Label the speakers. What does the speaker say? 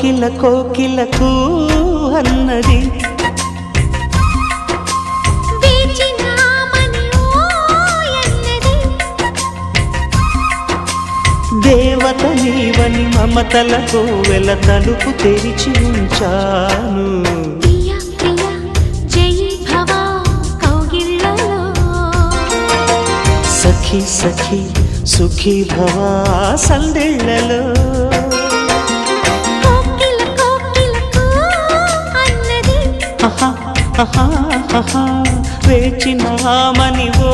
Speaker 1: కోకిల కోకిలకు అన్నది దేవత నీవని మమతల కోవెల తలుపు తెరిచి ఉంచాను. సఖీ సఖీ సుఖీ భవ సందేళ్లలో వేచినామని ఓ